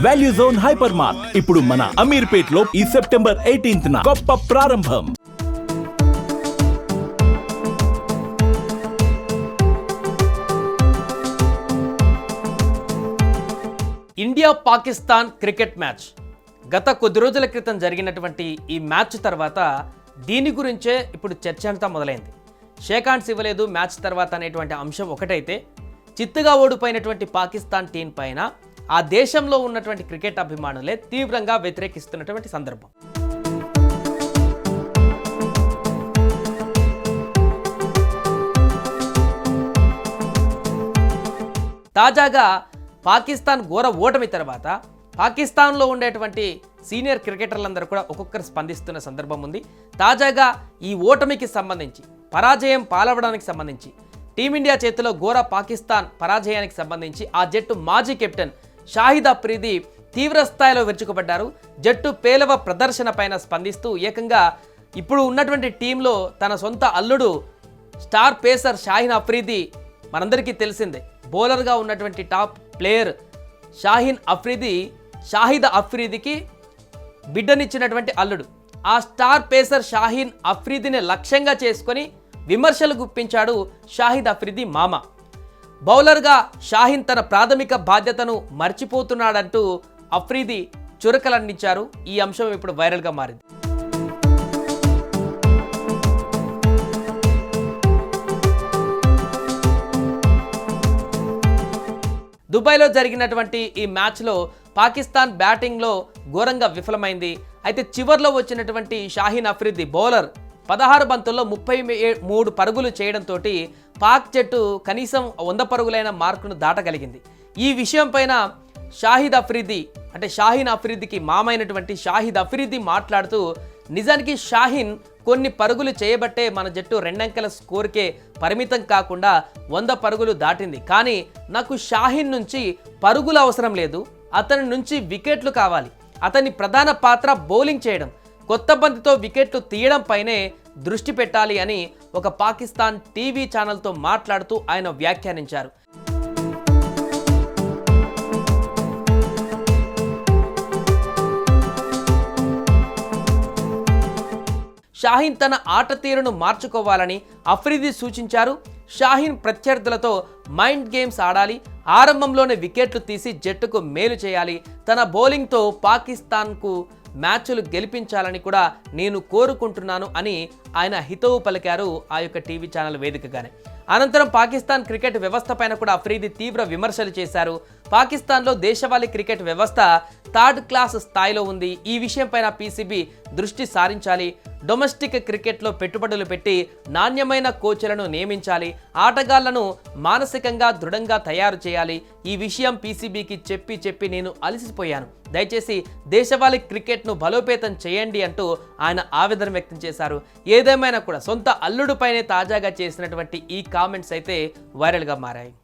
Value zone hyper mart ఇప్పుడు మన అమీర్పేట్ లో ఈ సెప్టెంబర్ 18న గొప్ప ప్రారంభం. ఇండియా పాకిస్తాన్ క్రికెట్ మ్యాచ్ గత కొద్ది రోజుల క్రితం జరిగినటువంటి ఈ మ్యాచ్ తర్వాత దీని గురించే ఇప్పుడు చర్చ అంతా మొదలైంది. షేక్ హ్యాండ్స్ ఇవ్వలేదు మ్యాచ్ తర్వాత అనేటువంటి అంశం ఒకటైతే, చిత్తుగా ఓడిపోయినటువంటి పాకిస్తాన్ టీం పైన ఆ దేశంలో ఉన్నటువంటి క్రికెట్ అభిమానులే తీవ్రంగా వ్యతిరేకిస్తున్నటువంటి సందర్భం. తాజాగా పాకిస్తాన్ ఘోర ఓటమి తర్వాత పాకిస్తాన్లో ఉండేటువంటి సీనియర్ క్రికెటర్లందరూ కూడా ఒక్కొక్కరు స్పందిస్తున్న సందర్భం ఉంది. తాజాగా ఈ ఓటమికి సంబంధించి, పరాజయం పాలవడానికి సంబంధించి, టీమిండియా చేతిలో ఘోర పాకిస్తాన్ పరాజయానికి సంబంధించి ఆ జట్టు మాజీ కెప్టెన్ షాహిద్ అఫ్రీది తీవ్ర స్థాయిలో విరుచుకుపడ్డారు. జట్టు పేలవ ప్రదర్శన పైన స్పందిస్తూ ఏకంగా ఇప్పుడు ఉన్నటువంటి టీంలో తన సొంత అల్లుడు స్టార్ పేసర్ షాహిన్ అఫ్రీది, మనందరికీ తెలిసిందే, బౌలర్గా ఉన్నటువంటి టాప్ ప్లేయర్ షాహిద్ అఫ్రీదికి బిడ్డనిచ్చినటువంటి అల్లుడు. ఆ స్టార్ పేసర్ షాహిన్ అఫ్రీదిని లక్ష్యంగా చేసుకొని విమర్శలు గుప్పించాడు షాహిద్ అఫ్రీది మామ. బౌలర్గా షాహిన్ తన ప్రాథమిక బాధ్యతను మర్చిపోతున్నాడంటూ అఫ్రీది చురకలందించారు. ఈ అంశం ఇప్పుడు వైరల్గా మారింది. దుబాయ్లో జరిగినటువంటి ఈ మ్యాచ్లో పాకిస్తాన్ బ్యాటింగ్లో ఘోరంగా విఫలమైంది. అయితే చివర్లో వచ్చినటువంటి షాహిన్ అఫ్రీది బౌలర్ 16 బంతుల్లో 33 పరుగులు చేయడంతో పాక్ జట్టు కనీసం 100 పరుగులైన మార్కును దాటగలిగింది. ఈ విషయం పైన షాహిన్ అఫ్రీదికి మామైనటువంటి షాహిద్ అఫ్రీది మాట్లాడుతూ, నిజానికి షాహిన్ కొన్ని పరుగులు చేయబట్టే మన జట్టు 2 అంకెల స్కోర్కే పరిమితం కాకుండా 100 పరుగులు దాటింది. కానీ నాకు షాహిన్ నుంచి పరుగులు అవసరం లేదు, అతని నుంచి వికెట్లు కావాలి. అతని ప్రధాన పాత్ర బౌలింగ్ చేయడం, కొత్త బంతితో వికెట్లు తీయడం పైనే దృష్టి పెట్టాలి అని ఒక పాకిస్తాన్ టీవీ ఛానల్తో మాట్లాడుతూ ఆయన వ్యాఖ్యానించారు. షాహిన్ తన ఆట తీరును మార్చుకోవాలని అఫ్రీది సూచించారు. షాహిన్ ప్రత్యర్థులతో మైండ్ గేమ్స్ ఆడాలి, ఆరంభంలోనే వికెట్లు తీసి జట్టుకు మేలు చేయాలి, తన బౌలింగ్తో పాకిస్తాన్కు మ్యాచ్లు గెలిపించాలని కూడా నేను కోరుకుంటున్నాను అని ఆయన హితవు పలికారు ఆ యొక్క టీవీ ఛానల్ వేదికగానే. అనంతరం పాకిస్తాన్ క్రికెట్ వ్యవస్థ పైన కూడా అఫ్రీది తీవ్ర విమర్శలు చేశారు. పాకిస్తాన్లో దేశవాళీ క్రికెట్ వ్యవస్థ థర్డ్ క్లాస్ స్థాయిలో ఉంది, ఈ విషయం పైన పీసీబీ దృష్టి సారించాలి, డొమెస్టిక్ క్రికెట్లో పెట్టుబడులు పెట్టి నాణ్యమైన కోచ్లను నియమించాలి, ఆటగాళ్లను మానసికంగా దృఢంగా తయారు చేయాలి. ఈ విషయం పీసీబీకి చెప్పి నేను అలసిపోయాను, దయచేసి దేశవాళీ క్రికెట్ను బలోపేతం చేయండి అంటూ ఆయన ఆవేదన వ్యక్తం చేశారు. ఏదేమైనా కూడా సొంత అల్లుడిపైనే తాజాగా చేసినటువంటి ఈ కామెంట్స్ అయితే వైరల్గా మారాయి.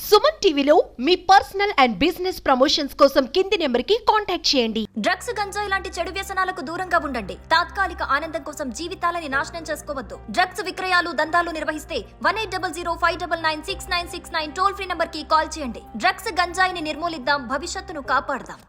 సుమన్ టీవీలో మీ పర్సనల్ అండ్ బిజినెస్ ప్రమోషన్స్ కోసం కింది నెంబర్కి కాంటాక్ట్ చేయండి. డ్రగ్స్, గంజాయి లాంటి చెడు వ్యసనాలకు దూరంగా ఉండండి. తాత్కాలిక ఆనందం కోసం జీవితాలని నాశనం చేసుకోవద్దు. డ్రగ్స్ విక్రయాలు, దందాలు నిర్వహిస్తే 180059969969 టోల్ ఫ్రీ నంబర్ కి కాల్ చేయండి. డ్రగ్స్, గంజాయిని నిర్మూలిద్దాం, భవిష్యత్తును కాపాడదాం.